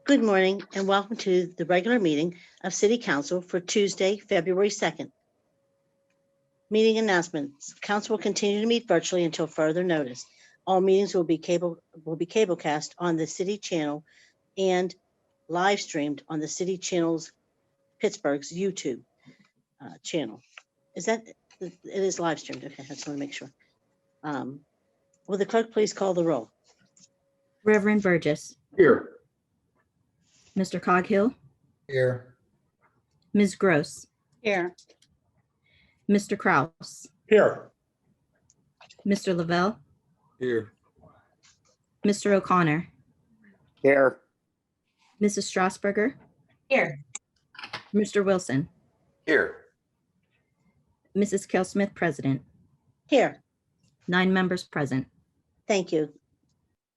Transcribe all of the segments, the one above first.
Good morning and welcome to the regular meeting of City Council for Tuesday, February 2nd. Meeting announcements. Council will continue to meet virtually until further notice. All meetings will be cablecast on the city channel and live streamed on the city channel's Pittsburgh's YouTube channel. It is live streamed? Okay, I just want to make sure. Will the clerk please call the roll? Reverend Burgess. Here. Mr. Coghill. Here. Ms. Gross. Here. Mr. Kraus. Here. Mr. Lavelle. Here. Mr. O'Connor. Here. Mrs. Strasburger. Here. Mr. Wilson. Here. Mrs. Kell-Smith, President. Here. 9 members present. Thank you,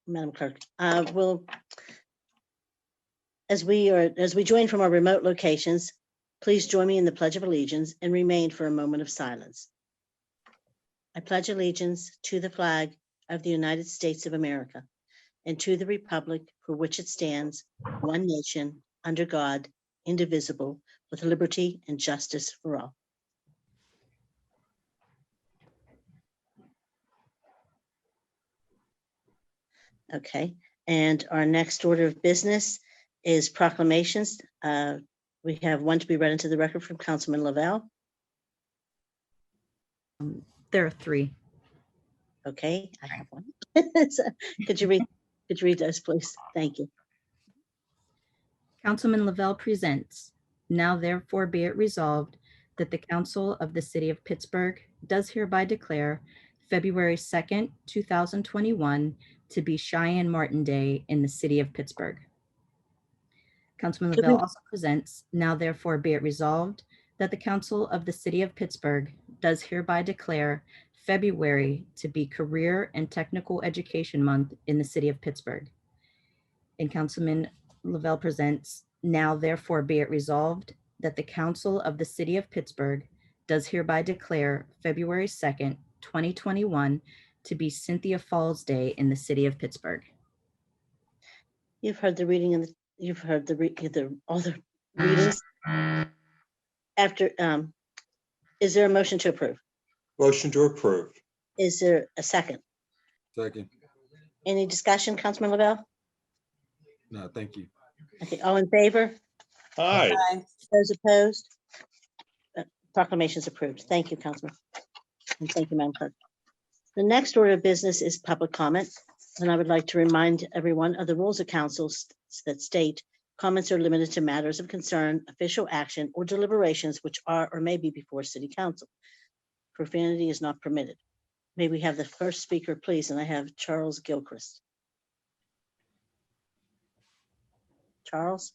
Madam Clerk. As we join from our remote locations, please join me in the Pledge of Allegiance and remain for a moment of silence. I pledge allegiance to the flag of the United States of America and to the republic for which it stands, one nation, under God, indivisible, with liberty and justice for all. Okay, and our next order of business is proclamations. We have one to be read into the record from Councilman Lavelle. There are 3. Okay, I have one. So, could you read those, please? Thank you. Councilman Lavelle presents, now therefore be it resolved that the Council of the City of Pittsburgh does hereby declare February 2nd, 2021 to be Cheyenne Martin Day in the City of Pittsburgh. Councilman Lavelle also presents, now therefore be it resolved that the Council of the City of Pittsburgh does hereby declare February to be Career and Technical Education Month in the City of Pittsburgh. And Councilman Lavelle presents, now therefore be it resolved that the Council of the City of Pittsburgh does hereby declare February 2nd, 2021 to be Cynthia Falls Day in the City of Pittsburgh. You've heard the reading and you've heard all the readings. After, is there a motion to approve? Motion to approve. Is there a second? Second. Any discussion, Councilman Lavelle? No, thank you. Okay, all in favor? Aye. Those opposed? Proclamation is approved. Thank you, Councilman. And thank you, Madam Clerk. The next order of business is public comment. And I would like to remind everyone of the rules of council that state comments are limited to matters of concern, official action, or deliberations which are or may be before City Council. Profanity is not permitted. May we have the first speaker, please? And I have Charles Gilchrist. Charles?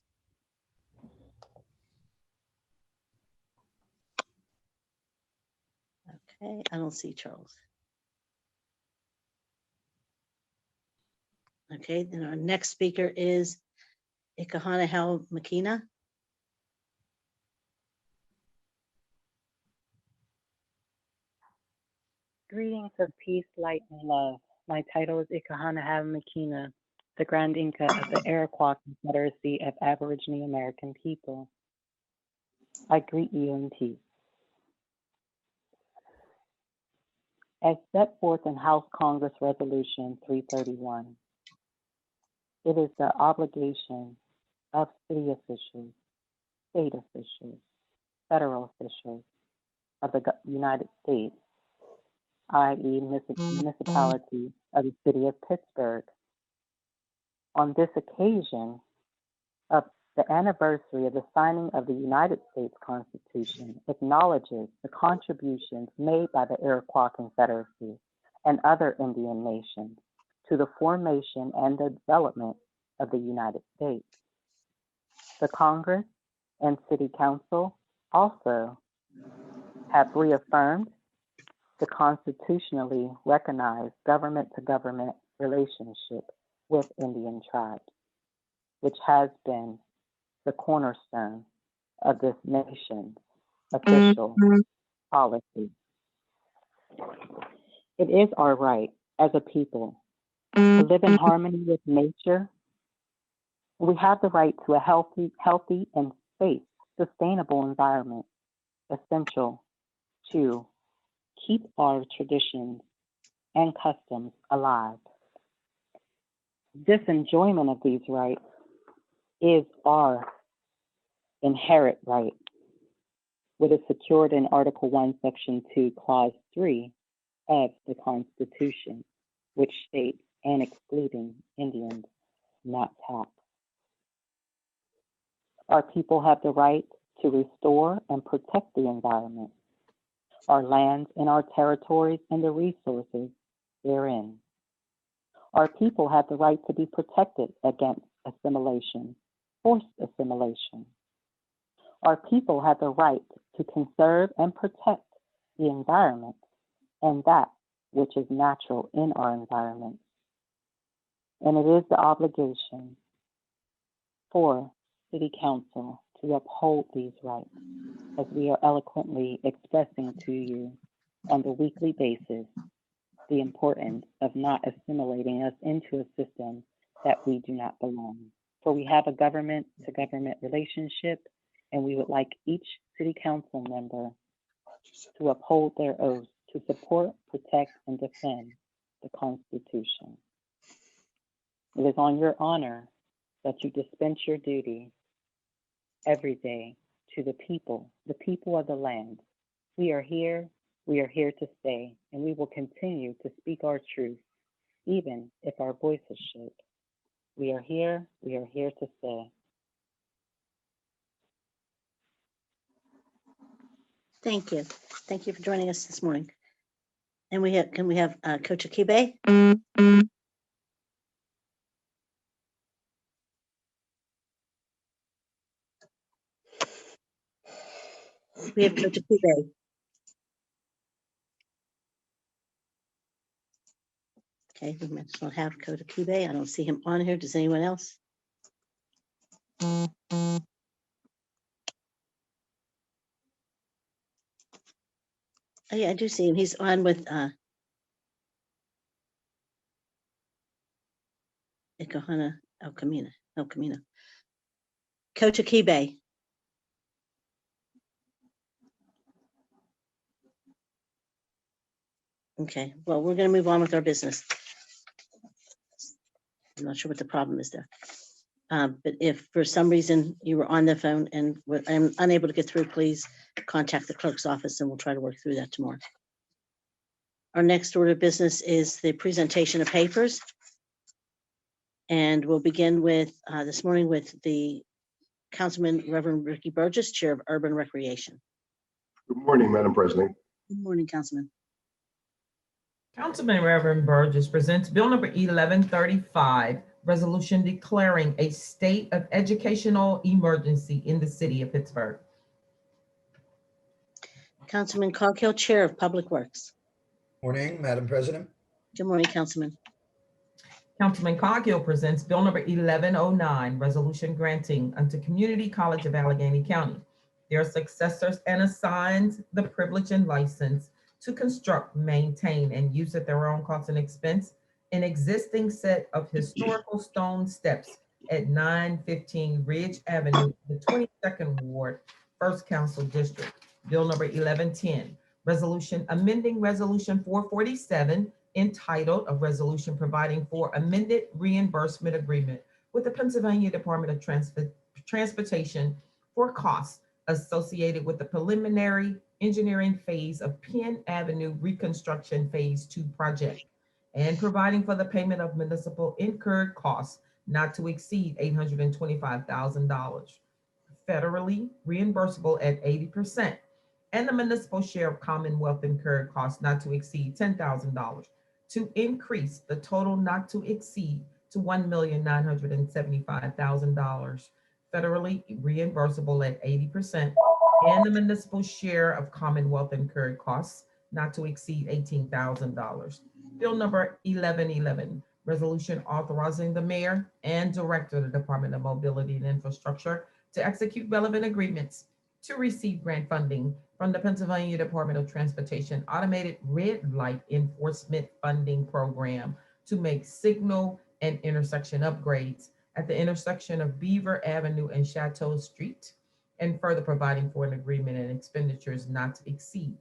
Okay, I don't see Charles. Okay, then our next speaker is Ikahanahel Makina. Greetings of peace, light, and love. My title is Ikahanahel Makina, the Grand Inca of the Iroquois Confederacy of Aboriginal American People. I greet you in peace. As set forth in House Congress Resolution 331, it is the obligation of city officials, state officials, federal officials of the United States, i.e. municipality of the city of Pittsburgh. On this occasion of the anniversary of the signing of the United States Constitution, acknowledges the contributions made by the Iroquois Confederacy and other Indian nations to the formation and the development of the United States. The Congress and City Council also have reaffirmed the constitutionally recognized government-to-government relationship with Indian tribes, which has been the cornerstone of this nation's official policy. It is our right as a people to live in harmony with nature We have the right to a healthy and safe, sustainable environment, essential to keep our traditions and customs alive. This enjoyment of these rights is our inherent right, what is secured in Article 1, Section 2, Clause 3 of the Constitution, which states, and excluding Indians not taxed. Our people have the right to restore and protect the environment, our lands and our territories and the resources therein. Our people have the right to be protected against assimilation, forced assimilation. Our people have the right to conserve and protect the environment and that which is natural in our environment. And it is the obligation for City Council to uphold these rights, as we are eloquently expressing to you on the weekly basis the importance of not assimilating us into a system that we do not belong. For we have a government-to-government relationship, and we would like each City Council member to uphold their oaths to support, protect, and defend the Constitution. It is on your honor that you dispense your duty every day to the people of the land. We are here to stay, and we will continue to speak our truth, even if our voices shake. We are here to stay. Thank you. Thank you for joining us this morning. And can we have Coach Akibe? We have Coach Akibe. Okay, we might as well have Coach Akibe. I don't see him on here. Does anyone else? Oh yeah, I do see him. He's on with Ikohana El Camino. Coach Akibe. Okay, well, we're going to move on with our business. I'm not sure what the problem is there. But if for some reason you were on the phone and I'm unable to get through, please contact the clerk's office and we'll try to work through that tomorrow. Our next order of business is the presentation of papers. And we'll begin with this morning with the Councilman Reverend Ricky Burgess, Chair of Urban Recreation. Good morning, Madam President. Good morning, Councilman. Councilman Reverend Burgess presents Bill number 1135, resolution declaring a state of educational emergency in the city of Pittsburgh. Councilman Coghill, Chair of Public Works. Morning, Madam President. Good morning, Councilman. Councilman Coghill presents Bill number 1109, resolution granting unto Community College of Allegheny County their successors and assigns the privilege and license to construct, maintain, and use at their own cost and expense an existing set of historical stone steps at 915 Ridge Avenue, the 22nd Ward, 1st Council District. Bill number 1110, resolution amending resolution 447, entitled a resolution providing for amended reimbursement agreement with the Pennsylvania Department of Transportation for costs associated with the preliminary engineering phase of Penn Avenue Reconstruction Phase 2 project, and providing for the payment of municipal incurred costs not to exceed $825,000, federally reimbursable at 80%, and the municipal share of Commonwealth incurred costs not to exceed $10,000, to increase the total not to exceed to $1,975,000, federally reimbursable at 80%, and the municipal share of Commonwealth incurred costs not to exceed $18,000. Bill number 1111, resolution authorizing the mayor and director of the Department of Mobility and Infrastructure to execute relevant agreements to receive grant funding from the Pennsylvania Department of Transportation Automated Red Light Enforcement Funding Program to make signal and intersection upgrades at the intersection of Beaver Avenue and Chateau Street, and further providing for an agreement and expenditures not to exceed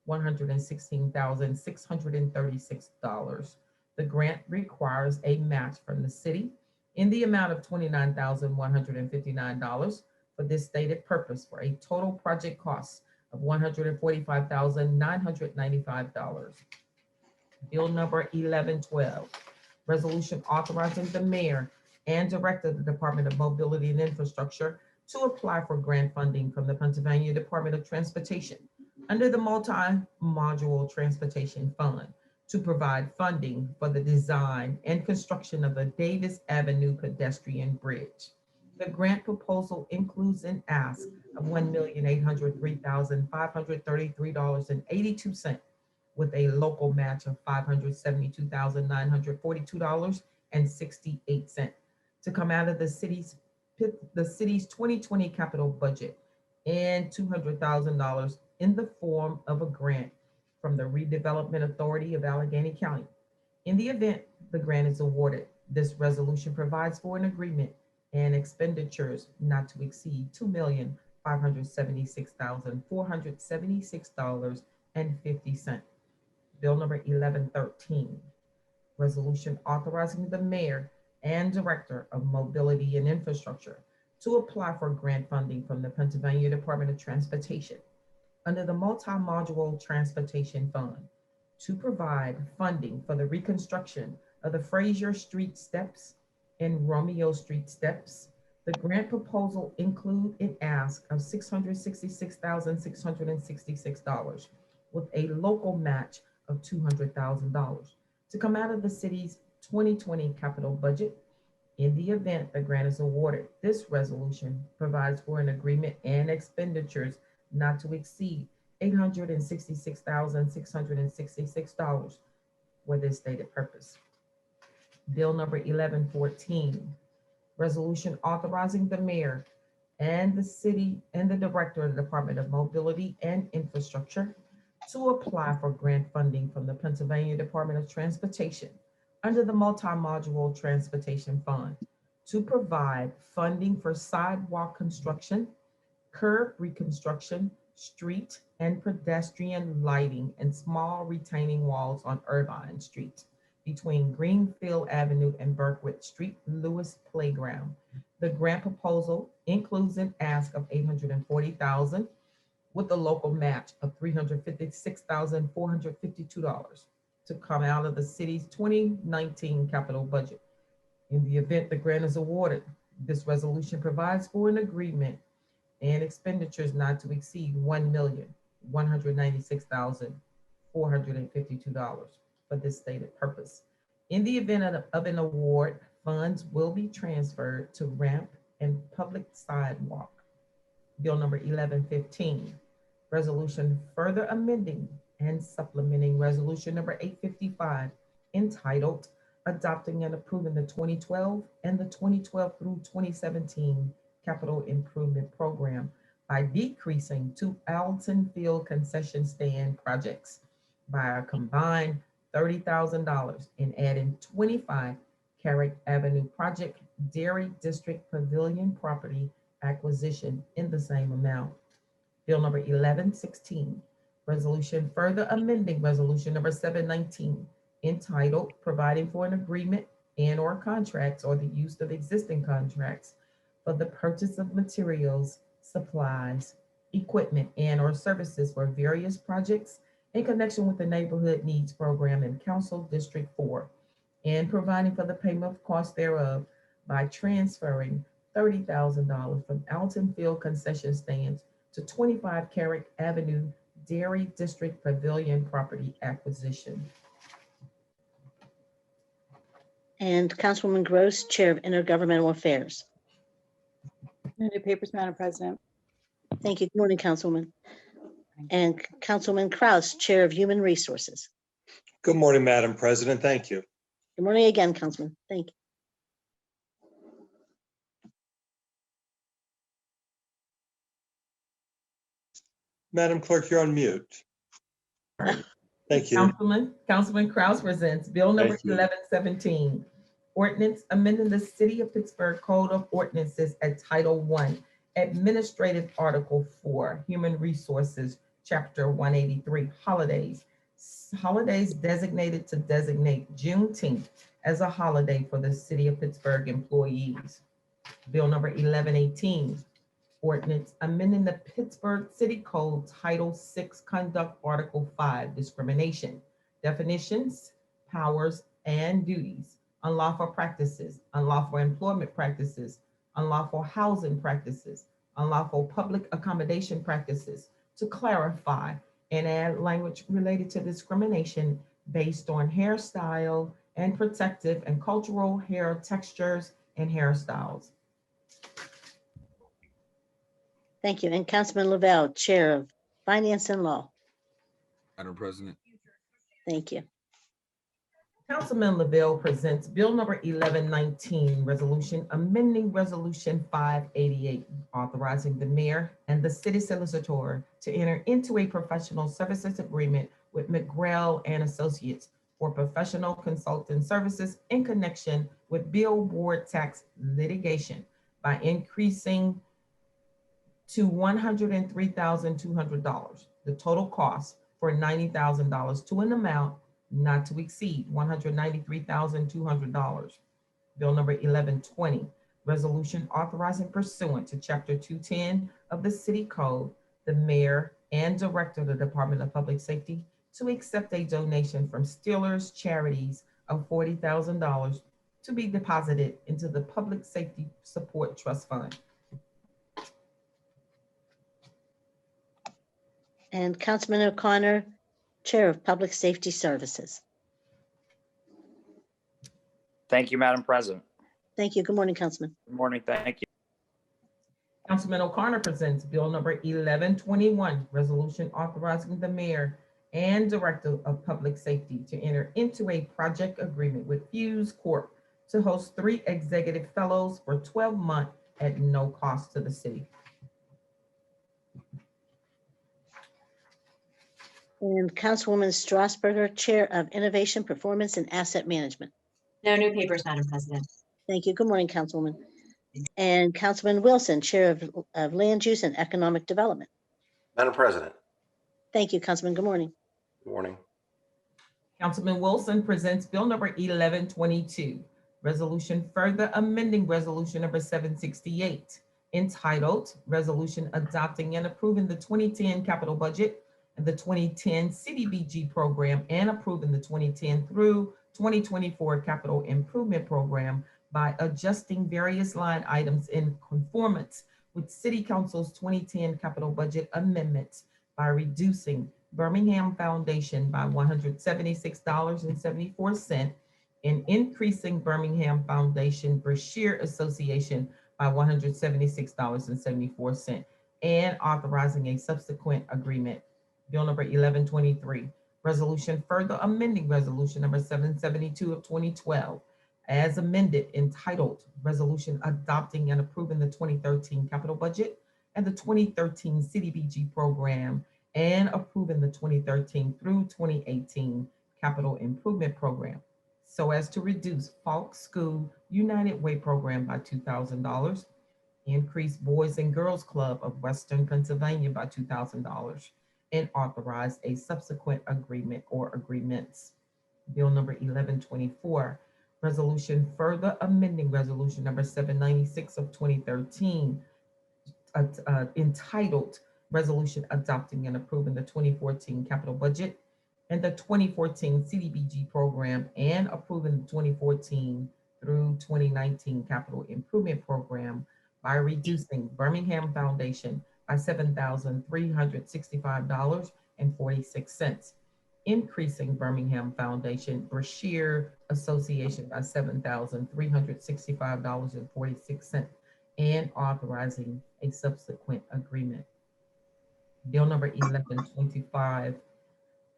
$116,636. The grant requires a match from the city in the amount of $29,159 for this stated purpose, for a total project cost of $145,995. Bill number 1112, resolution authorizing the mayor and director of the Department of Mobility and Infrastructure to apply for grant funding from the Pennsylvania Department of Transportation under the Multi-Module Transportation Fund to provide funding for the design and construction of the Davis Avenue pedestrian bridge. The grant proposal includes an ask of $1,803,533.82 with a local match of $572,942.68 to come out of the city's 2020 capital budget, and $200,000 in the form of a grant from the Redevelopment Authority of Allegheny County. In the event the grant is awarded, this resolution provides for an agreement and expenditures not to exceed $2,576,476.50. Bill number 1113, resolution authorizing the mayor and director of mobility and infrastructure to apply for grant funding from the Pennsylvania Department of Transportation under the Multi-Module Transportation Fund to provide funding for the reconstruction of the Frazier Street steps and Romeo Street steps. The grant proposal include an ask of $666,666 with a local match of $200,000 to come out of the city's 2020 capital budget. In the event the grant is awarded, this resolution provides for an agreement and expenditures not to exceed $866,666 for this stated purpose. Bill number 1114, resolution authorizing the mayor and the city and the director of the Department of Mobility and Infrastructure to apply for grant funding from the Pennsylvania Department of Transportation under the Multi-Module Transportation Fund to provide funding for sidewalk construction, curb reconstruction, street and pedestrian lighting, and small retaining walls on Irvine Street between Greenfield Avenue and Berkwood Street, Lewis Playground. The grant proposal includes an ask of $840,000 with a local match of $356,452 to come out of the city's 2019 capital budget. In the event the grant is awarded, this resolution provides for an agreement and expenditures not to exceed $1,196,452 for this stated purpose. In the event of an award, funds will be transferred to ramp and public sidewalk. Bill number 1115, resolution further amending and supplementing resolution number 855, entitled Adopting and Approving the 2012 and the 2012 through 2017 Capital Improvement Program by decreasing two Alton Field concession stand projects by a combined $30,000 and adding 25 Carrick Avenue Project Dairy District Pavilion property acquisition in the same amount. Bill number 1116, resolution further amending resolution number 719, entitled Providing for an Agreement and or contracts or the use of existing contracts for the purchase of materials, supplies, equipment, and or services for various projects in connection with the Neighborhood Needs Program in Council District 4, and providing for the payment of costs thereof by transferring $30,000 from Alton Field concession stands to 25 Carrick Avenue Dairy District Pavilion property acquisition. And Councilwoman Gross, Chair of Intergovernmental Affairs. No new papers, Madam President. Thank you. Good morning, Councilwoman. And Councilman Kraus, Chair of Human Resources. Good morning, Madam President. Thank you. Good morning again, Councilman. Thank you. Madam Clerk, you're on mute. Thank you. Councilman Kraus presents Bill number Thank you. 1117, Ordinance amending the City of Pittsburgh Code of Ordinances at Title I, Administrative Article 4, Human Resources, Chapter 183, Holidays. Holidays designated to designate Juneteenth as a holiday for the City of Pittsburgh employees. Bill number 1118, ordinance amending the Pittsburgh City Code Title VI, Conduct Article 5, Discrimination, Definitions, Powers, and Duties, Unlawful Practices, Unlawful Employment Practices, Unlawful Housing Practices, Unlawful Public Accommodation Practices, to clarify and add language related to discrimination based on hairstyle and protective and cultural hair textures and hairstyles. Thank you. And Councilman Lavelle, Chair of Finance and Law. Madam President, Thank you. Councilman Lavelle presents Bill number 1119, resolution amending Resolution 588, authorizing the mayor and the city solicitor to enter into a professional services agreement with McGrail and Associates for professional consultant services in connection with billboard tax litigation by increasing to $103,200. The total cost for $90,000 to an amount not to exceed $193,200. Bill number 1120, resolution authorizing pursuant to Chapter 210 of the City Code, the mayor and director of the Department of Public Safety to accept a donation from Steelers Charities of $40,000 to be deposited into the Public Safety Support Trust Fund. And Councilman O'Connor, Chair of Public Safety Services. Thank you, Madam President. Thank you. Good morning, Councilman. Good morning. Thank you. Councilman O'Connor presents Bill number 1121, resolution authorizing the mayor and director of public safety to enter into a project agreement with Fuse Corp to host 3 executive fellows for 12 months at no cost to the city. And Councilwoman Strasburger, Chair of Innovation, Performance, and Asset Management. No new papers, Madam President. Thank you. Good morning, Councilwoman. And Councilman Wilson, Chair of Land Use and Economic Development. Madam President. Thank you, Councilman. Good morning. Good morning. Councilman Wilson presents Bill number 1122, resolution further amending Resolution number 768, entitled Resolution Adopting and Approving the 2010 Capital Budget and the 2010 CDBG Program and approving the 2010 through 2024 Capital Improvement Program by adjusting various line items in conformance with City Council's 2010 capital budget amendments by reducing Birmingham Foundation by $176.74 and increasing Birmingham Foundation Brashear Association by $176.74 and authorizing a subsequent agreement. Bill number 1123, resolution further amending Resolution number 772 of 2012 as amended, entitled Resolution Adopting and Approving the 2013 Capital Budget and the 2013 CDBG Program and approving the 2013 through 2018 Capital Improvement Program so as to reduce Falk School United Way Program by $2,000, increase Boys and Girls Club of Western Pennsylvania by $2,000, and authorize a subsequent agreement or agreements. Bill number 1124, resolution further amending Resolution number 796 of 2013, entitled Resolution Adopting and Approving the 2014 Capital Budget and the 2014 CDBG Program and approving the 2014 through 2019 Capital Improvement Program by reducing Birmingham Foundation by $7,365.46, increasing Birmingham Foundation Brashear Association by $7,365.46, and authorizing a subsequent agreement. Bill number 1125,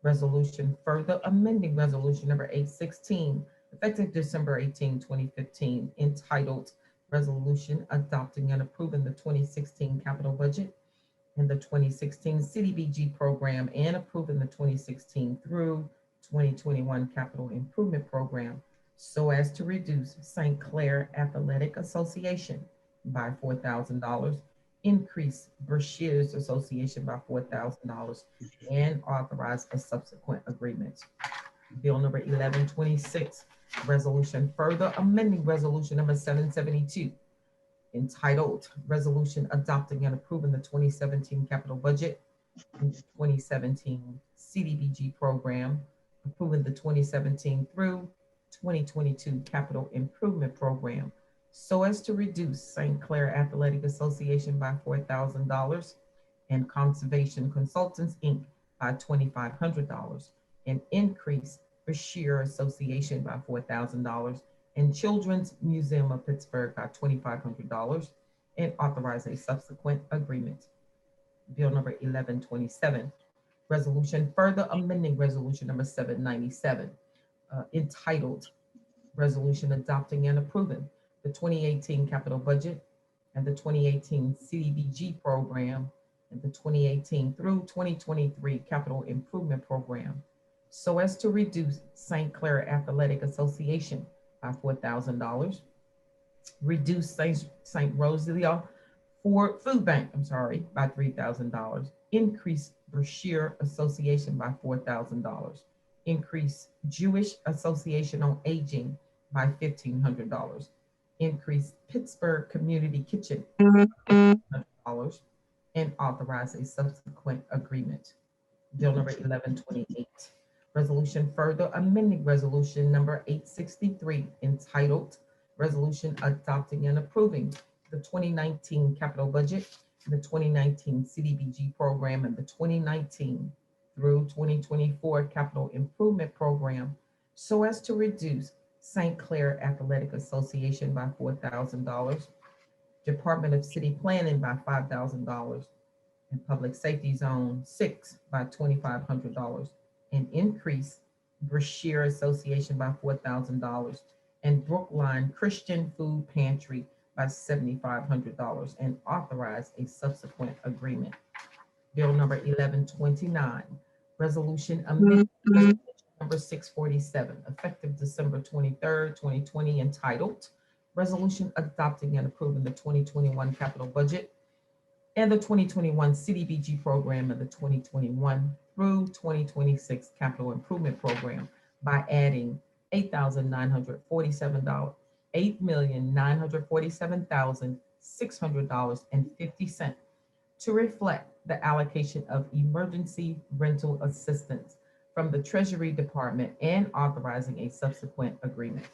resolution further amending Resolution number 816, effective December 18, 2015, entitled Resolution Adopting and Approving the 2016 Capital Budget and the 2016 CDBG Program and approving the 2016 through 2021 Capital Improvement Program so as to reduce St. Clair Athletic Association by $4,000, increase Brashears Association by $4,000, and authorize a subsequent agreement. Bill number 1126, resolution further amending resolution number 772, entitled Resolution Adopting and Approving the 2017 Capital Budget and the 2017 CDBG Program, approving the 2017 through 2022 Capital Improvement Program, so as to reduce St. Clair Athletic Association by $4,000 and Conservation Consultants, Inc. by $2,500, and increase Brashear Association by $4,000 and Children's Museum of Pittsburgh by $2,500, and authorize a subsequent agreement. Bill number 1127, resolution further amending resolution number 797, entitled Resolution Adopting and Approving the 2018 Capital Budget and the 2018 CDBG Program and the 2018 through 2023 Capital Improvement Program, so as to reduce St. Clair Athletic Association by $4,000, reduce St. Rosalie Food Bank, by $3,000, increase Brashear Association by $4,000, increase Jewish Association on Aging by $1,500, increase Pittsburgh Community Kitchen by $100, and authorize a subsequent agreement. Bill number 1128, resolution further amending resolution number 863, entitled Resolution Adopting and Approving the 2019 Capital Budget, the 2019 CDBG Program, and the 2019 through 2024 Capital Improvement Program, so as to reduce St. Clair Athletic Association by $4,000, Department of City Planning by $5,000, and Public Safety Zone 6 by $2,500, and increase Brashear Association by $4,000, and Brookline Christian Food Pantry by $7,500, and authorize a subsequent agreement. Bill number 1129, resolution amending resolution number 647, effective December 23rd, 2020, entitled Resolution Adopting and Approving the 2021 Capital Budget and the 2021 CDBG Program and the 2021 through 2026 Capital Improvement Program by adding $8,947, $8,947,600.50 to reflect the allocation of emergency rental assistance from the Treasury Department and authorizing a subsequent agreement.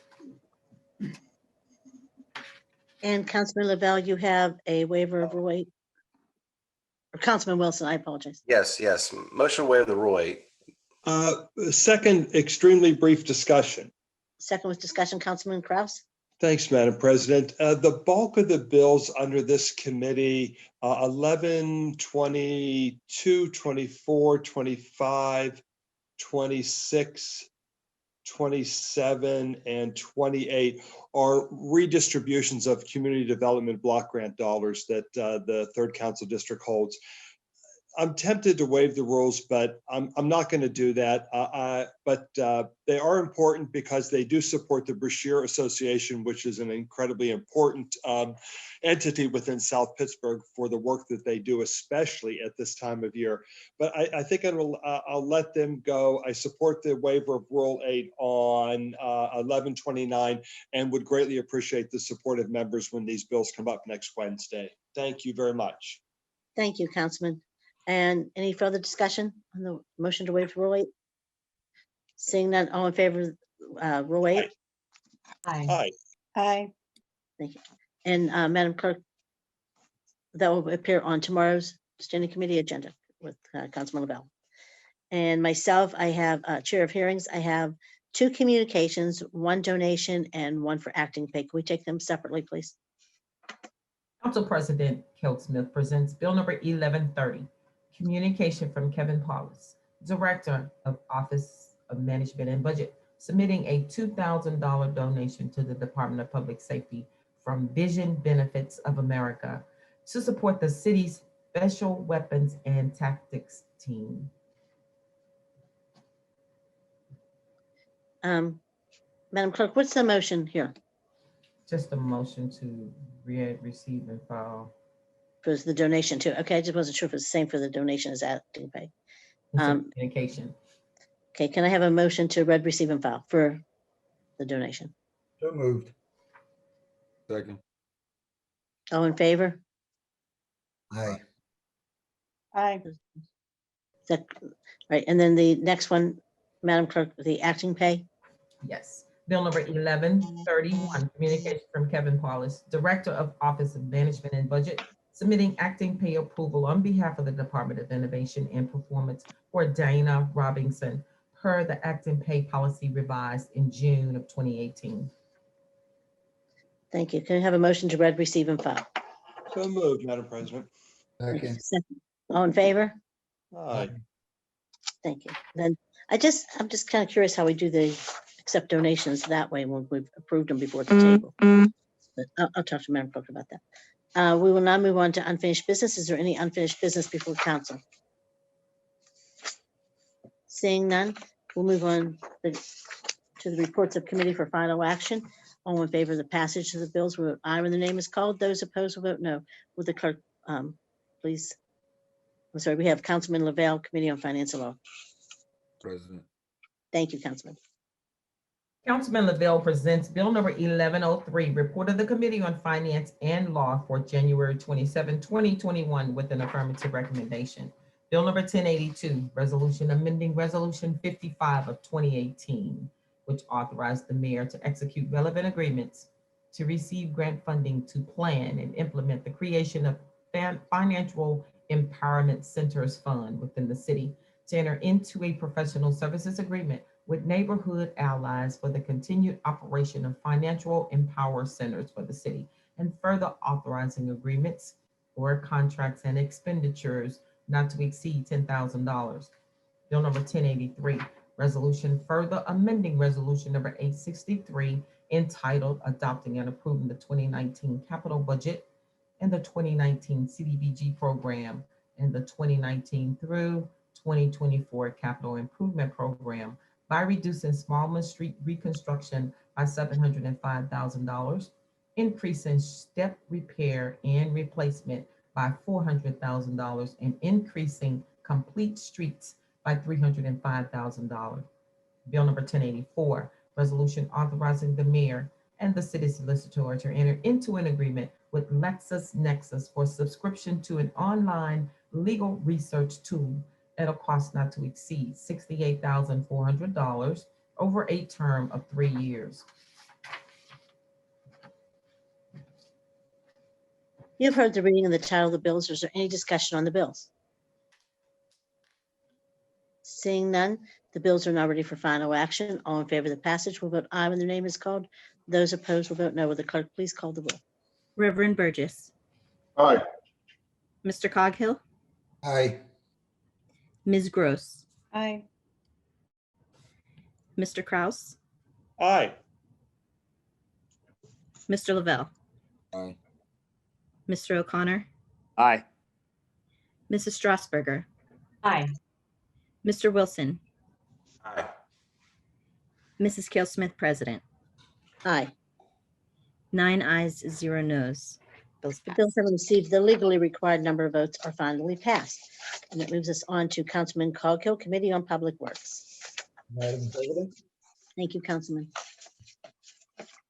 And Councilman Lavelle, you have a waiver of rule 8? Or Councilman Wilson, I apologize. Yes, yes. Motion to waive the rule 8. Second, extremely brief discussion. Second with discussion, Councilman Kraus. Thanks, Madam President. The bulk of the bills under this committee, 11, 22, 24, 25, 26, 27, and 28 are redistributions of community development block grant dollars that the Third Council District holds. I'm tempted to waive the rules, but I'm not going to do that. But they are important because they do support the Brashear Association, which is an incredibly important entity within South Pittsburgh for the work that they do, especially at this time of year. But I think I'll let them go. I support the waiver of Rule 8 on 1129 and would greatly appreciate the support of members when these bills come up next Wednesday. Thank you very much. Thank you, Councilman. And any further discussion on the motion to waive rule 8? Seeing none, all in favor of rule 8? Aye. Aye. Aye. Thank you. And Madam Clerk, that will appear on tomorrow's standing committee agenda with Councilman Lavelle. And myself, I have chair of hearings. I have 2 communications, 1 donation and 1 for acting pay. Can we take them separately, please? Council President Kelt Smith presents Bill number 1130, communication from Kevin Paulus, Director of Office of Management and Budget, submitting a $2,000 donation to the Department of Public Safety from Vision Benefits of America to support the city's Special Weapons and Tactics team. Madam Clerk, what's the motion here? Just a motion to read, receive, and file. For the donation too? Okay, I just wasn't sure if it's the same for the donation as acting pay. Communication. Okay, can I have a motion to read, receive, and file for the donation? So moved. Second. All in favor? Aye. Aye. Right, and then the next one, Madam Clerk, the acting pay? Yes. Bill number 1131, communication from Kevin Paulus, Director of Office of Management and Budget, submitting acting pay approval on behalf of the Department of Innovation and Performance for Dana Robinson, per the acting pay policy revised in June of 2018. Thank you. Can I have a motion to read, receive, and file? So moved, Madam President. Second. Second. All in favor? Aye. Thank you. Then I'm just kind of curious how we do the accept donations that way when we've approved them before the table. But I'll talk to Madam Clerk about that. We will now move on to unfinished business. Is there any unfinished business before council? Seeing none, we'll move on to the reports of committee for final action. All in favor of the passage of the bills will vote aye when the name is called. Those opposed will vote no. Will the clerk, please? I'm sorry, we have Councilman Lavelle, Committee on Finance and Law. President. Thank you, Councilman. Councilman Lavelle presents Bill number 1103, report of the Committee on Finance and Law for January 27, 2021, with an affirmative recommendation. Bill number 1082, resolution amending Resolution 55 of 2018, which authorized the mayor to execute relevant agreements to receive grant funding to plan and implement the creation of Financial Empowerment Centers Fund within the city, to enter into a professional services agreement with Neighborhood Allies for the continued operation of financial empower centers for the city, and further authorizing agreements or contracts and expenditures not to exceed $10,000. Bill number 1083, resolution further amending resolution number 863, entitled Adopting and Approving the 2019 Capital Budget and the 2019 CDBG Program and the 2019 through 2024 Capital Improvement Program by reducing Smallman Street reconstruction by $705,000, increasing step repair and replacement by $400,000, and increasing complete streets by $305,000. Bill number 1084, resolution authorizing the mayor and the city solicitor to enter into an agreement with LexisNexis for subscription to an online legal research tool at a cost not to exceed $68,400 over a term of 3 years. You have heard the reading of the title of the bills. Is there any discussion on the bills? Seeing none, the bills are now ready for final action. All in favor of the passage will vote aye when their name is called. Those opposed will vote no. Will the clerk please call the roll? Reverend Burgess, Aye. Mr. Coghill, Aye. Ms. Gross, Aye. Mr. Kraus, Aye. Mr. Lavelle, Aye. Mr. O'Connor, Aye. Mrs. Strasburger, Aye. Mr. Wilson, Aye. Mrs. Kale Smith, President. Aye. 9 ayes, 0 noes. Bills The passed. bills having received the legally required number of votes are finally passed. And that moves us on to Councilman Coghill, Committee on Public Works. Madam President. Thank you, Councilman.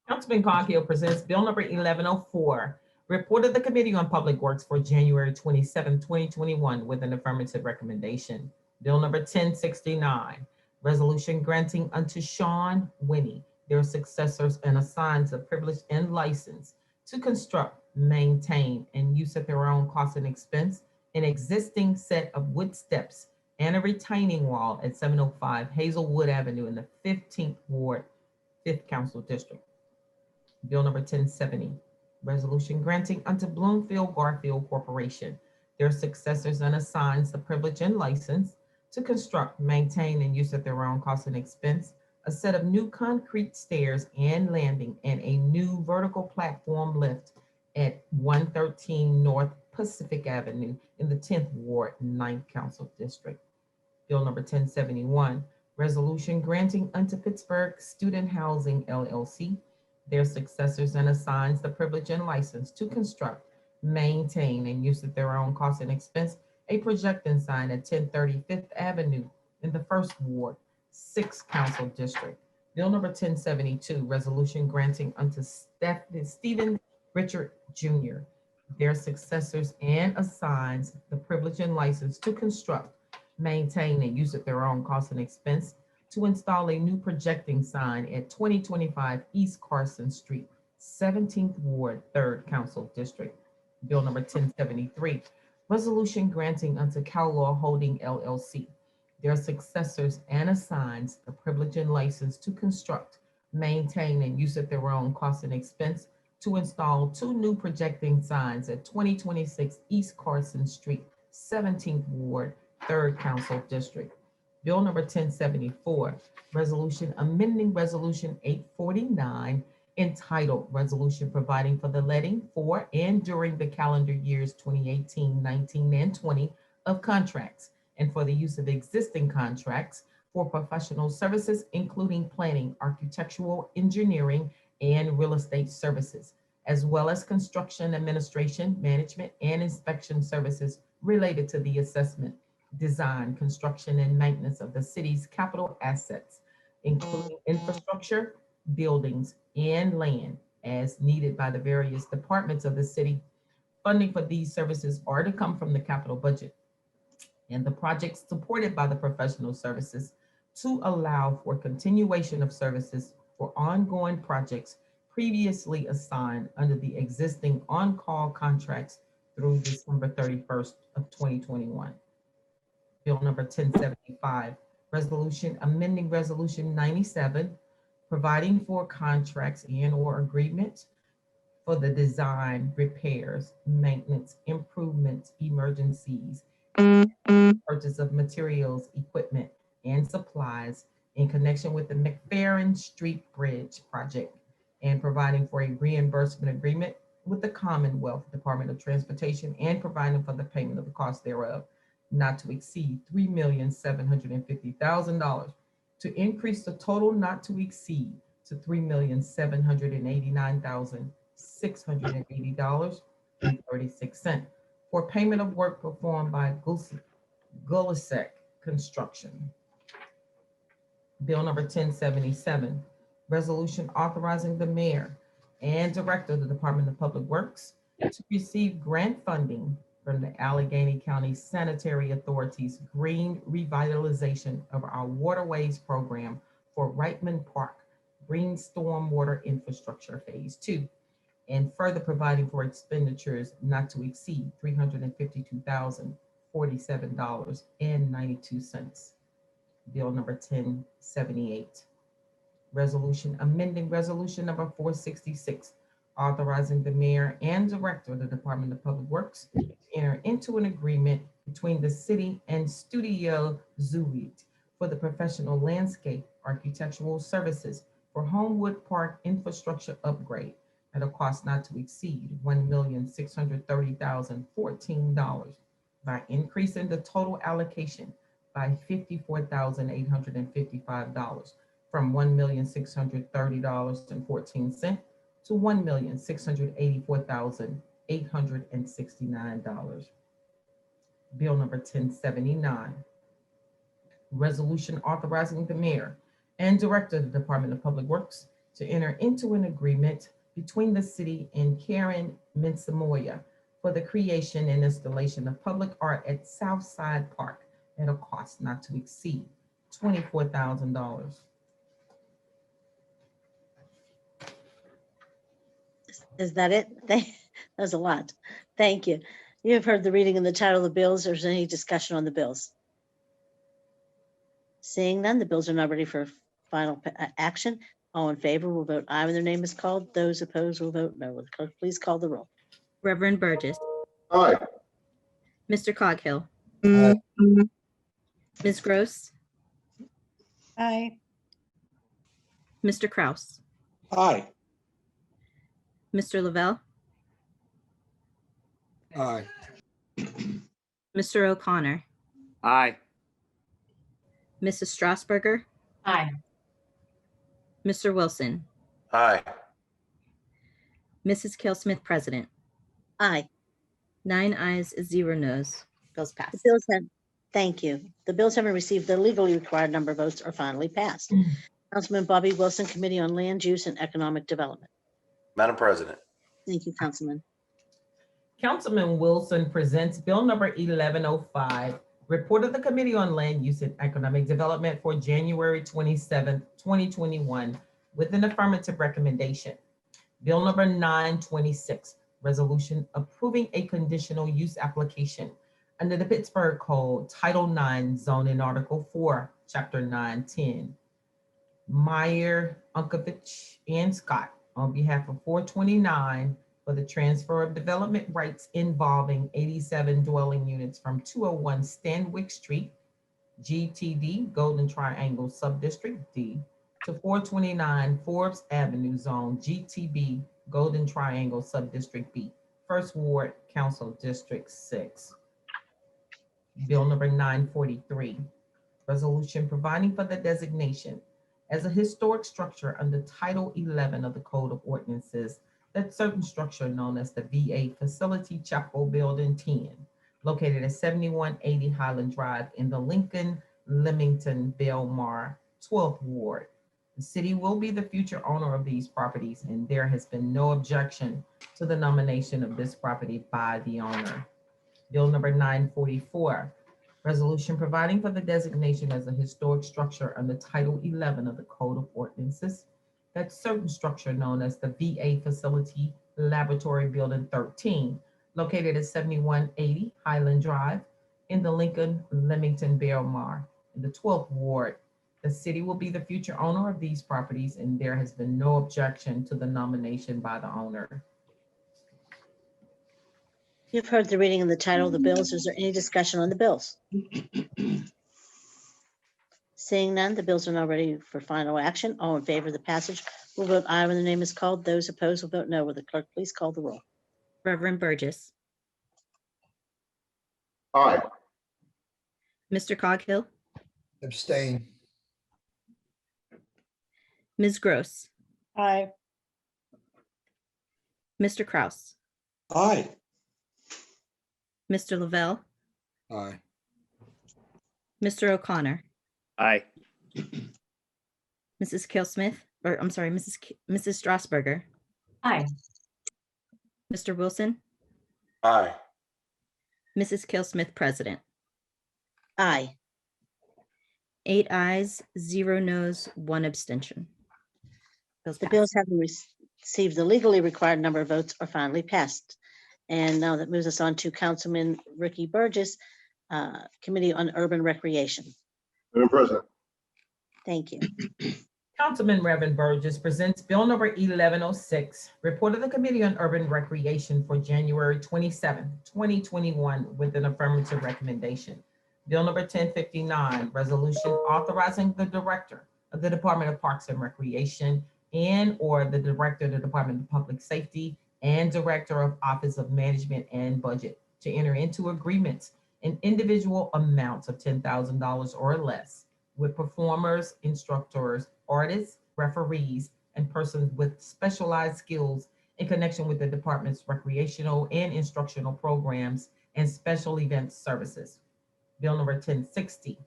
Councilman Coghill presents Bill number 1104, report of the Committee on Public Works for January 27, 2021, with an affirmative recommendation. Bill number 1069, resolution granting unto Sean Winnie, their successors and assigns a privilege and license to construct, maintain, and use at their own cost and expense an existing set of wood steps and a retaining wall at 705 Hazelwood Avenue in the 15th Ward, 5th Council District. Bill number 1070, resolution granting unto Bloomfield Garfield Corporation, their successors and assigns the privilege and license to construct, maintain, and use at their own cost and expense a set of new concrete stairs and landing and a new vertical platform lift at 113 North Pacific Avenue in the 10th Ward, 9th Council District. Bill number 1071, Resolution granting unto Pittsburgh Student Housing LLC, their successors and assigns the privilege and license to construct, maintain, and use at their own cost and expense a projecting sign at 1030 Fifth Avenue in the First Ward, 6th Council District. Bill number 1072, resolution granting unto Stephen Richard Jr., their successors, and assigns the privilege and license to construct, maintain, and use at their own cost and expense to install a new projecting sign at 2025 East Carson Street, 17th Ward, 3rd Council District. Bill number 1073, resolution granting unto Cowlaw Holding LLC, their successors, and assigns the privilege and license to construct, maintain, and use at their own cost and expense to install 2 new projecting signs at 2026 East Carson Street, 17th Ward, 3rd Council District. Bill number 1074, resolution amending resolution 849 entitled Resolution Providing for the Letting for and during the calendar years 2018, 19, and 20 of contracts and for the use of existing contracts for professional services, including planning, architectural, engineering, and real estate services, as well as construction, administration, management, and inspection services related to the assessment, design, construction, and maintenance of the city's capital assets, including infrastructure, buildings, and land as needed by the various departments of the city. Funding for these services are to come from the capital budget and the projects supported by the professional services to allow for continuation of services for ongoing projects previously assigned under the existing on-call contracts through December 31st of 2021. Bill number 1075, resolution amending resolution 97, providing for contracts and/or agreements for the design, repairs, maintenance, improvements, emergencies, purchase of materials, equipment, and supplies in connection with the McFerrin Street Bridge project, and providing for a reimbursement agreement with the Commonwealth Department of Transportation and providing for the payment of the cost thereof, not to exceed $3,750,000, to increase the total not to exceed to $3,789,680.36 for payment of work performed by Gulisek Construction. Bill number 1077, resolution authorizing the mayor and director of the Department of Public Works to receive grant funding from the Allegheny County Sanitary Authority's Green Revitalization of Our Waterways Program for Reitman Park Green Stormwater Infrastructure Phase 2, and further providing for expenditures not to exceed $352,047.92. Bill number 1078, resolution amending resolution number 466, authorizing the mayor and director of the Department of Public Works to enter into an agreement between the city and Studio Zuid for the professional landscape architectural services for Homewood Park infrastructure upgrade at a cost not to exceed $1,630,014 by increasing the total allocation by $54,855 from $1,630.14 to $1,684,869. Bill number 1079, resolution authorizing the mayor and director of the Department of Public Works to enter into an agreement between the city and Karen Mensamoya for the creation and installation of public art at Southside Park at a cost not to exceed $24,000. Is that it? That's a lot. Thank you. You have heard the reading and the title of the bills. Is there any discussion on the bills? Seeing none, the bills are now ready for final action. All in favor will vote aye when their name is called. Those opposed will vote no. Will the clerk please call the roll? Reverend Burgess, Aye. Mr. Coghill, Aye. Ms. Gross, Aye. Mr. Kraus, Aye. Mr. Lavelle, Aye. Mr. O'Connor, Aye. Mrs. Strasburger, Aye. Mr. Wilson, Aye. Mrs. Smith, President. Aye. 9 ayes, 0 noes. Bills The passed. bills have, thank you. The bills having received the legally required number of votes are finally passed. Councilman Bobby Wilson, Committee on Land Use and Economic Development. Madam President, Thank you, Councilman. Councilman Wilson presents Bill number 1105, Report of the Committee on Land Use and Economic Development for January 27th, 2021, with an affirmative recommendation. Bill number 926, Resolution approving a conditional use application under the Pittsburgh Code, Title 9, Zoning Article 4, Chapter 910. Meyer, Unkovich, and Scott on behalf of 429 for the transfer of development rights involving 87 dwelling units from 201 Stanwyck Street, GTD, Golden Triangle Subdistrict D, to 429 Forbes Avenue Zone, GTB, Golden Triangle Subdistrict B, First Ward, Council District 6. Bill number 943, resolution providing for the designation as a historic structure under Title 11 of the Code of Ordinances, that certain structure known as the VA Facility Chapel Building 10, located at 7180 Highland Drive in the Lincoln, Leamington, Belmar, 12th Ward. The city will be the future owner of these properties, and there has been no objection to the nomination of this property by the owner. Bill number 944, resolution providing for the designation as a historic structure under Title 11 of the Code of Ordinances, that certain structure known as the VA Facility Laboratory Building 13, located at 7180 Highland Drive in the Lincoln, Leamington, Belmar, in the 12th Ward. The city will be the future owner of these properties, and there has been no objection to the nomination by the owner. You've heard the reading of the title of the bills. Is there any discussion on the bills? Seeing none, the bills are now ready for final action. All in favor of the passage will vote aye when the name is called. Those opposed will vote no. Will the clerk please call the roll? Reverend Burgess, Aye. Mr. Coghill, Abstain. Ms. Gross, Aye. Mr. Kraus, Aye. Mr. Lavelle, Aye. Mr. O'Connor, Aye. Mrs. Smith, or I'm sorry, Mrs. Strasburger, Aye. Mr. Wilson, aye. Mrs. Smith, President. Aye. 8 ayes, 0 noes, 1 abstention. Bills The passed. bills having received the legally required number of votes are finally passed. And now that moves us on to Councilman Ricky Burgess, Committee on Urban Recreation. Madam President. Thank you. Councilman Reverend Burgess presents Bill number 1106, Report of the Committee on Urban Recreation for January 27th, 2021, with an affirmative recommendation. Bill number 1059, resolution authorizing the Director of the Department of Parks and Recreation and/or the Director of the Department of Public Safety and Director of Office of Management and Budget to enter into agreements in individual amounts of $10,000 or less with performers, instructors, artists, referees, and persons with specialized skills in connection with the department's recreational and instructional programs and special events services. Bill number 1060,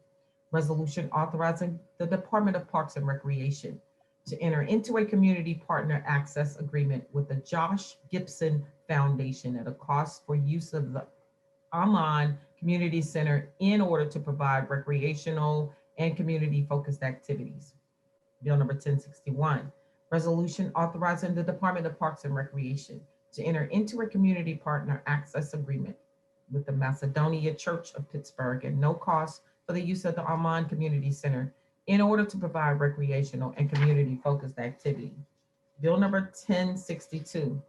resolution authorizing the Department of Parks and Recreation to enter into a community partner access agreement with the Josh Gibson Foundation at a cost for use of the online community center in order to provide recreational and community-focused activities. Bill number 1061, resolution authorizing the Department of Parks and Recreation to enter into a community partner access agreement with the Macedonia Church of Pittsburgh at no cost for the use of the Armand Community Center in order to provide recreational and community-focused activity. Bill number 1062,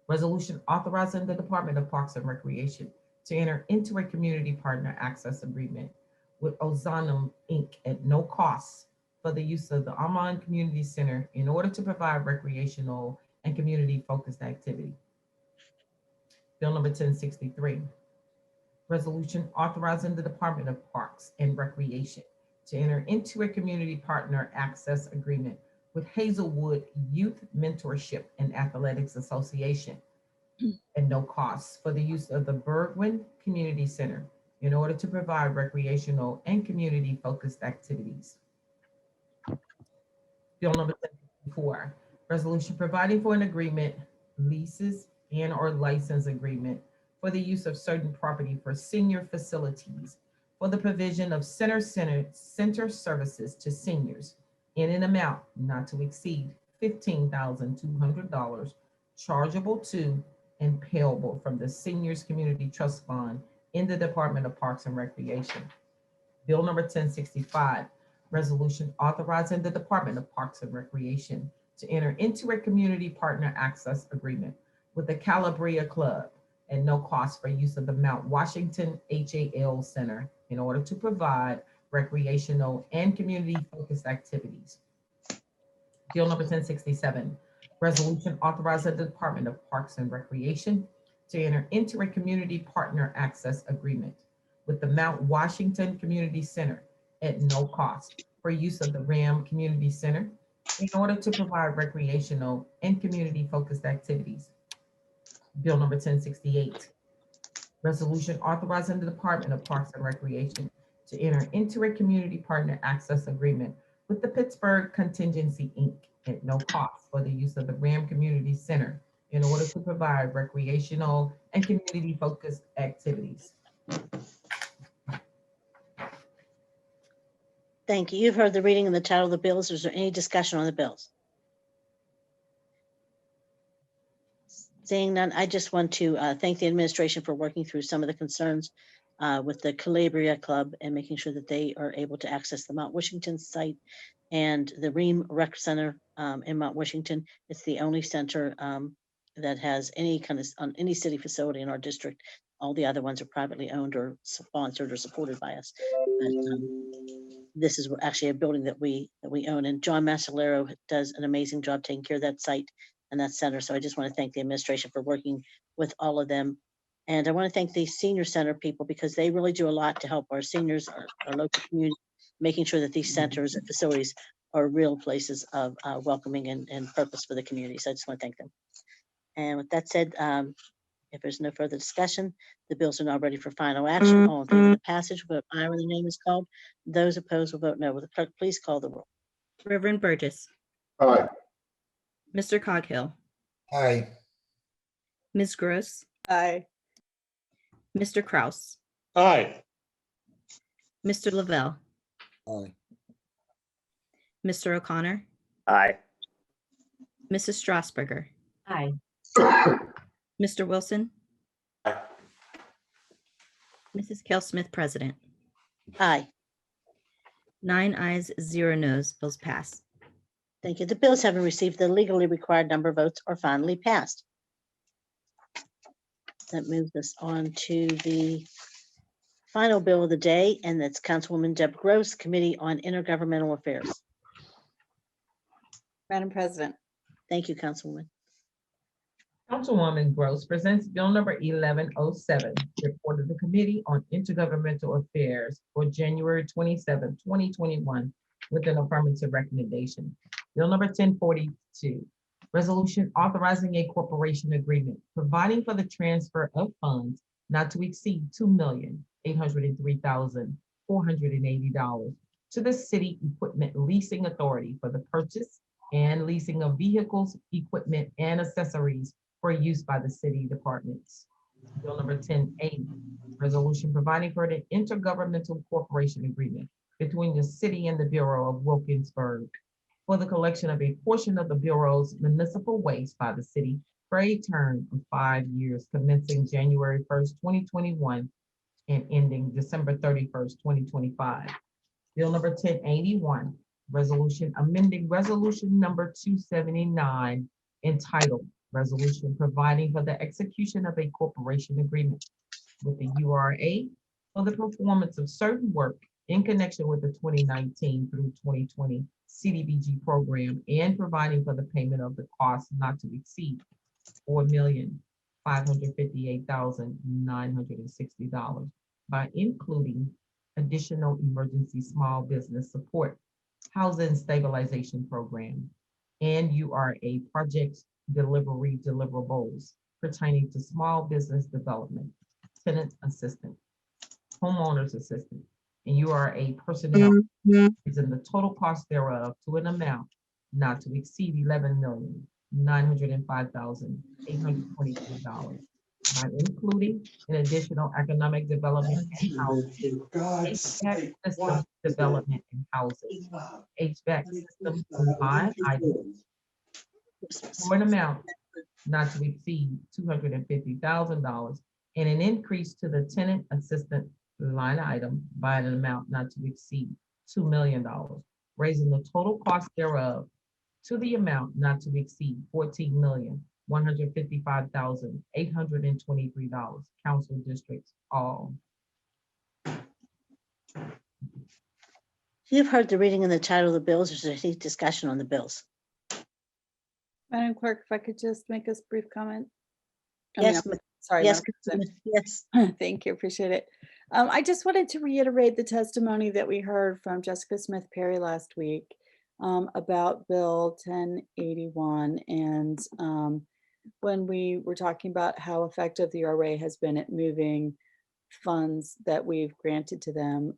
resolution authorizing the Department of Parks and Recreation to enter into a community partner access agreement with Ozanam Inc. at no cost for the use of the Armand Community Center in order to provide recreational and community-focused activity. Bill number 1063, resolution authorizing the Department of Parks and Recreation to enter into a community partner access agreement with Hazelwood Youth Mentorship and Athletics Association at no cost for the use of the Bergwin Community Center in order to provide recreational and community-focused activities. Bill number 1054, resolution providing for an agreement, leases, and/or license agreement for the use of certain property for senior facilities for the provision of center services to seniors in an amount not to exceed $15,200 chargeable to and payable from the Seniors Community Trust Fund in the Department of Parks and Recreation. Bill number 1065, resolution authorizing the Department of Parks and Recreation to enter into a community partner access agreement with the Calabria Club at no cost for use of the Mount Washington HAL Center in order to provide recreational and community-focused activities. Bill number 1067, resolution authorizing the Department of Parks and Recreation to enter into a community partner access agreement with the Mount Washington Community Center at no cost for use of the RAM Community Center in order to provide recreational and community-focused activities. Bill number 1068, resolution authorizing the Department of Parks and Recreation to enter into a community partner access agreement with the Pittsburgh Contingency, Inc. at no cost for the use of the RAM Community Center in order to provide recreational and community-focused activities. Thank you. You've heard the reading and the title of the bills. Is there any discussion on the bills? Seeing none, I just want to thank the administration for working through some of the concerns with the Calabria Club and making sure that they are able to access the Mount Washington site and the Ream Rec Center in Mount Washington. It's the only center that has any kind of on any city facility in our district. All the other ones are privately owned or sponsored or supported by us. But, this is actually a building that we own, and John Masalero does an amazing job taking care of that site and that center. So I just want to thank the administration for working with all of them. And I want to thank the senior center people because they really do a lot to help our seniors, our local community, making sure that these centers and facilities are real places of welcoming and purpose for the community. So I just want to thank them. And with that said, if there's no further discussion, the bills are now ready for final action. All in favor of the passage, vote aye when the name is called. Those opposed will vote no. Will the clerk please call the roll? Reverend Burgess, Aye. Mr. Coghill, Aye. Ms. Gross, Aye. Mr. Kraus, Aye. Mr. Lavelle, Aye. Mr. O'Connor, Aye. Mrs. Strasburger, Aye. Mr. Wilson, Aye. Mrs. Kell Smith, President. Aye. 9 ayes, 0 noes. Bills pass. Thank you. The bills having received the legally required number of votes are finally passed. That moves us on to the final bill of the day, and that's Councilwoman Deb Gross, Committee on Intergovernmental Affairs. Madam President, Thank you, Councilwoman. Councilwoman Gross presents Bill number 1107, report of the Committee on Intergovernmental Affairs for January 27, 2021, with an affirmative recommendation. Bill number 1042, resolution authorizing a corporation agreement, providing for the transfer of funds not to exceed $2,803,480 to the City Equipment Leasing Authority for the purchase and leasing of vehicles, equipment, and accessories for use by the city departments. Bill number 1080, resolution providing for an intergovernmental cooperation agreement between the city and the Bureau of Wilkinsburg for the collection of a portion of the Bureau's municipal waste by the city for a term of 5 years, commencing January 1st, 2021 and ending December 31st, 2025. Bill number 1081, resolution amending resolution number 279 entitled Resolution Providing for the Execution of a Corporation Agreement with the URA for the performance of certain work in connection with the 2019 through 2020 CDBG program and providing for the payment of the cost not to exceed $4,558,960 by including Additional Emergency Small Business Support Housing Stabilization Program, and URA project delivery deliverables pertaining to small business development, tenant assistant, homeowners assistant, and URA personnel, is in the total cost thereof to an amount not to exceed $11,905,823 by including an additional economic development and housing, HVAC system development and housing, HVAC system line item for an amount not to exceed $250,000 and an increase to the tenant assistant line item by an amount not to exceed $2 million, raising the total cost thereof to the amount not to exceed $14,155,823. Council districts all. You've heard the reading and the title of the bills. Is there any discussion on the bills? Madam Clerk, if I could just make a brief comment. I mean, Yes, sorry. yes, Madam President. yes. Thank you, appreciate it. I just wanted to reiterate the testimony that we heard from Jessica Smith Perry last week about Bill 1081. And when we were talking about how effective the URA has been at moving funds that we've granted to them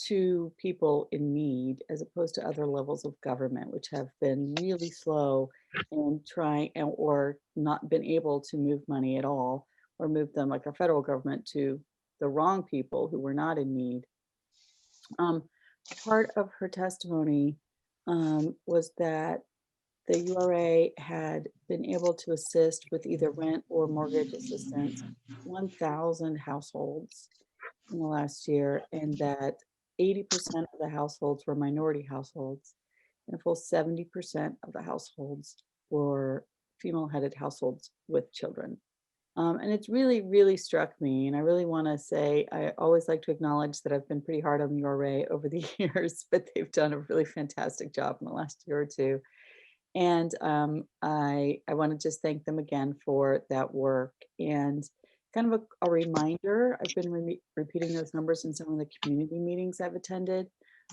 to people in need, as opposed to other levels of government, which have been really slow in trying or not been able to move money at all, or move them like our federal government to the wrong people who were not in need. Part of her testimony was that the URA had been able to assist with either rent or mortgage assistance 1,000 households in the last year, and that 80% of the households were minority households, and a full 70% of the households were female-headed households with children. And it's really, really struck me, and I really want to say, I always like to acknowledge that I've been pretty hard on the URA over the years, but they've done a really fantastic job in the last year or two. And I want to just thank them again for that work. And kind of a reminder, I've been repeating those numbers in some of the community meetings I've attended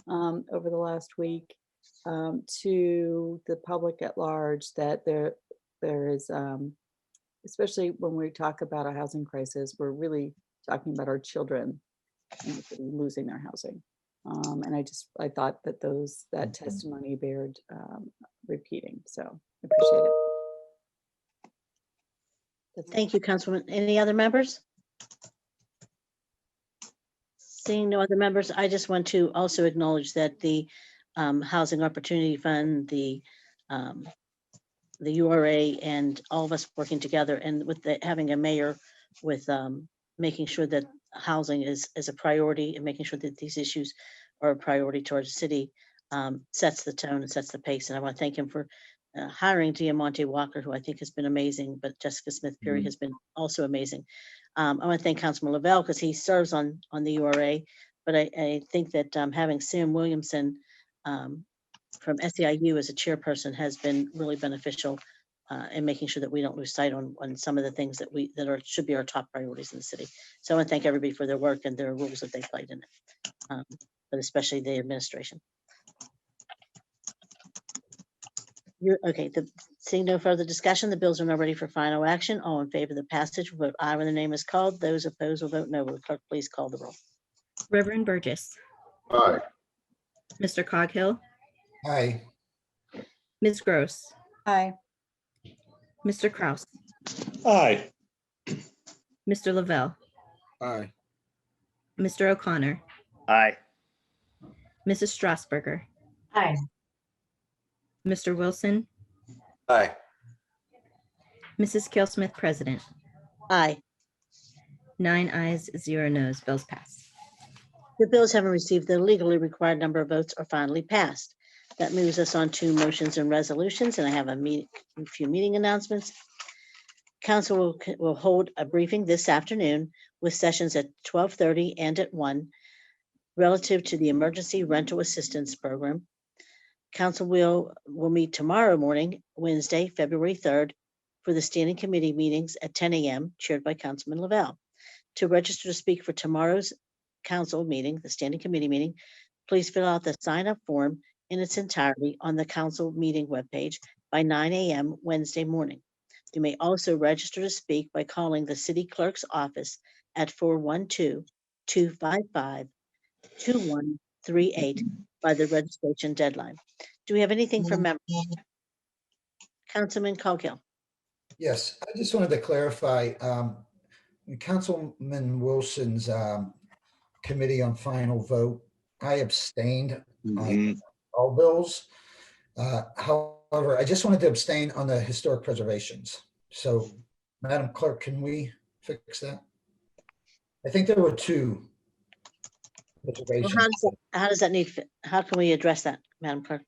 over the last week to the public at large, that there is, especially when we talk about a housing crisis, we're really talking about our children losing their housing. And I thought that that testimony bared repeating. So I appreciate it. Thank you, Councilwoman. Any other members? Seeing no other members, I just want to also acknowledge that the Housing Opportunity Fund, the URA, and all of us working together, and with having a mayor with making sure that housing is a priority, and making sure that these issues are a priority to our city, sets the tone and sets the pace. And I want to thank him for hiring Diamante Walker, who I think has been amazing, but Jessica Smith Perry has been also amazing. I want to thank Councilman Lavelle because he serves on the URA, but I think that having Sam Williamson from SEIU as a chairperson has been really beneficial in making sure that we don't lose sight on some of the things that should be our top priorities in the city. So I want to thank everybody for their work and their roles that they played in it, but especially the administration. Okay, seeing no further discussion, the bills are now ready for final action. All in favor of the passage will vote aye when the name is called. Those opposed will vote no. Will the clerk please call the roll? Reverend Burgess, Aye. Mr. Coghill, Aye. Ms. Gross, Aye. Mr. Kraus, Aye. Mr. Lavelle, Aye. Mr. O'Connor, Aye. Mrs. Strasburger, Aye. Mr. Wilson, Aye. Mrs. Kelsmith, President. Aye. 9 ayes, 0 noes. Bills pass. The bills having received the legally required number of votes are finally passed. That moves us on to motions and resolutions, and I have a few meeting announcements. Council will hold a briefing this afternoon with sessions at 12:30 and at 1 relative to the Emergency Rental Assistance Program. Council will meet tomorrow morning, Wednesday, February 3rd, for the standing committee meetings at 10 a.m., chaired by Councilman Lavelle. To register to speak for tomorrow's Council meeting, the Standing Committee meeting, please fill out the sign-up form in its entirety on the council meeting webpage by 9 a.m. Wednesday morning. You may also register to speak by calling the city clerk's office at 412-255-2138 by the registration deadline. Do we have anything from members? Councilman Coghill. Yes, I just wanted to clarify, Councilman Wilson's committee on final vote, I abstained on all bills. However, I just wanted to abstain on the historic preservations. So, Madam Clerk, can we fix that? I think there were two Well, preservations. how does that need, how can we address that, Madam Clerk?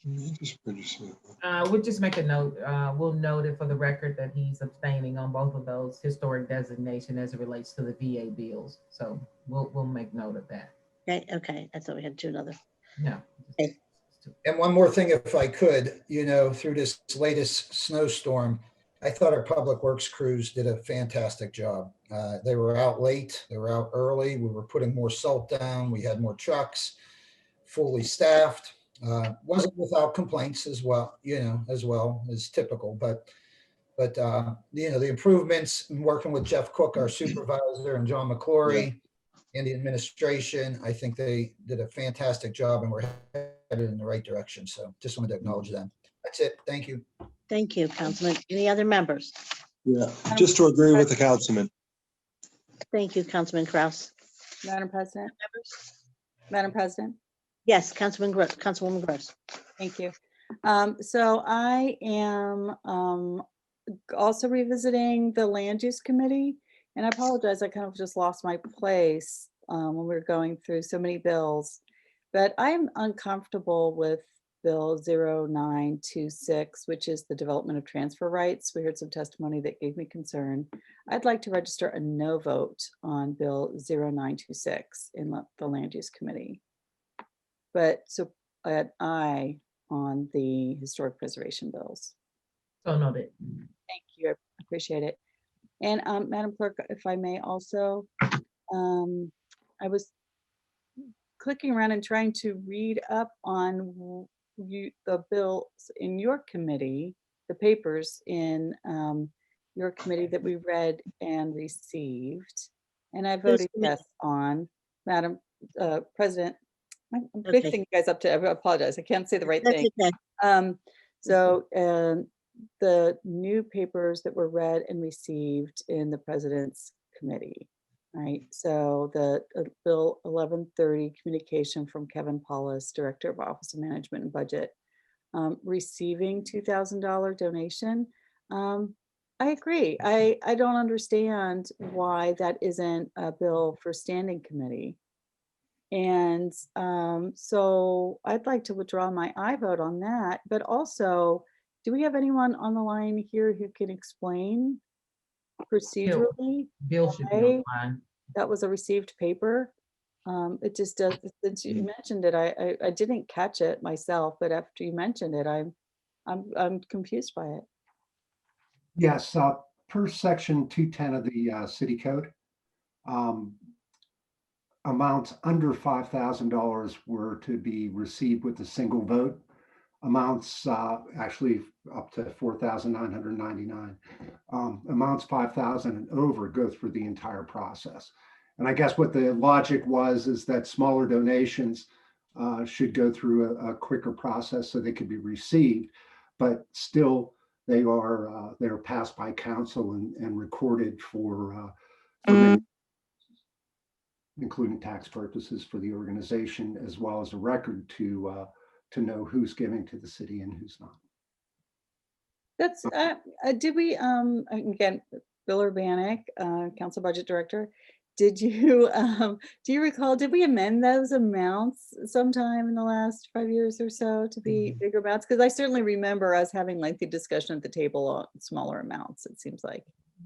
We'll just make a note. We'll note it for the record that he's abstaining on both of those historic designation as it relates to the VA bills. So we'll make note of that. Okay. I thought we had to do another. No. Okay. And one more thing, if I could, through this latest snowstorm, I thought our public works crews did a fantastic job. They were out late, they were out early. We were putting more salt down. We had more trucks, fully staffed. Wasn't without complaints as well as typical, but the improvements in working with Jeff Cook, our supervisor, and John McClory and the administration, I think they did a fantastic job and we're headed in the right direction. So just wanted to acknowledge them. That's it. Thank you. Thank you, Councilman. Any other members? Yeah, just to agree with the councilman. Thank you, Councilman Kraus. Madam President. Madam President. Yes, Councilwoman Gross. Thank you. So I am also revisiting the Land Use Committee, and I apologize, I kind of just lost my place when we were going through so many bills, but I'm uncomfortable with Bill 0926, which is the development of transfer rights. We heard some testimony that gave me concern. I'd like to register a no vote on Bill 0926 in the Land Use Committee. But so an aye on the historic preservation bills. So noted. Thank you, I appreciate it. And Madam Clerk, if I may also, I was clicking around and trying to read up on the bills in your committee, the papers in your committee that we read and received. And I voted yes on. Madam President, I'm mixing you guys up to, I apologize, I can't say the right thing. Okay. So the new papers that were read and received in the President's Committee, right? So the Bill 1130 communication from Kevin Paulus, Director of Office of Management and Budget, receiving $2,000 donation. I agree. I don't understand why that isn't a bill for standing committee. And so I'd like to withdraw my aye vote on that, but also, do we have anyone on the line here who can explain procedurally Bill should be why online. that was a received paper? It just does, since you mentioned it, I didn't catch it myself, but after you mentioned it, I'm confused by it. Yes, per section 210 of the city code, amounts under $5,000 were to be received with a single vote. Amounts actually up to $4,999. Amounts 5,000 and over go through the entire process. And I guess what the logic was is that smaller donations should go through a quicker process so they could be received, but still they're passed by council and recorded for including tax purposes for the organization, as well as a record to know who's giving to the city and who's not. That's, did we, again, Bill Urbanek, Council Budget Director, did you, do you recall, did we amend those amounts sometime in the last 5 years or so to be bigger amounts? Because I certainly remember us having lengthy discussion at the table on smaller amounts, it seems like.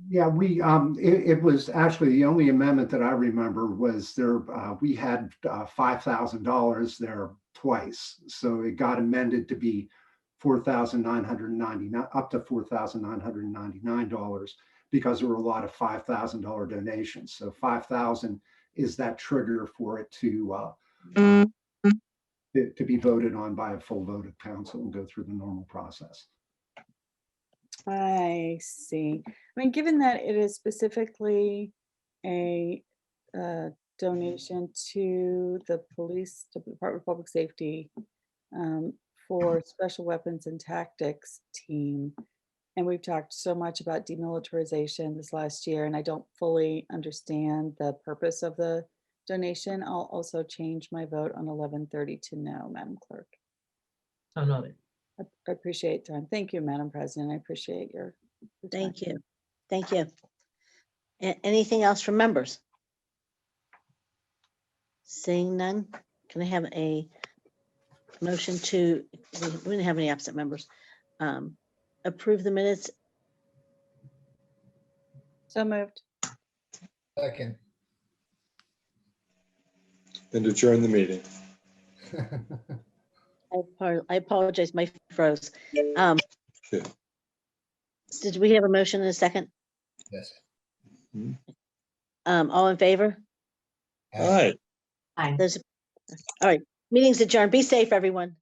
Yeah, we it was actually the only amendment that I remember was there. We had $5,000 there twice, so it got amended to be $4,999 up to $4,999 because there were a lot of $5,000 donations. So 5,000 is that trigger for it to be voted on by a full vote of council and go through the normal process. I see. I mean, given that it is specifically a donation to the police, to the Department of Public Safety for Special Weapons and Tactics team, and we've talked so much about demilitarization this last year, and I don't fully understand the purpose of the donation, I'll also change my vote on 1130 to no, Madam Clerk. So noted. I appreciate time. Thank you, Madam President. I appreciate your time. Thank you. Thank you. Anything else from members? Seeing none, can I have a motion to, we didn't have any absent members, approve the minutes? So moved. Second. And adjourn the meeting. I apologize, my froze. Good. Did we have a motion in a second? Yes. All in favor? All right. Those, all right, meeting's adjourned. Be safe, everyone.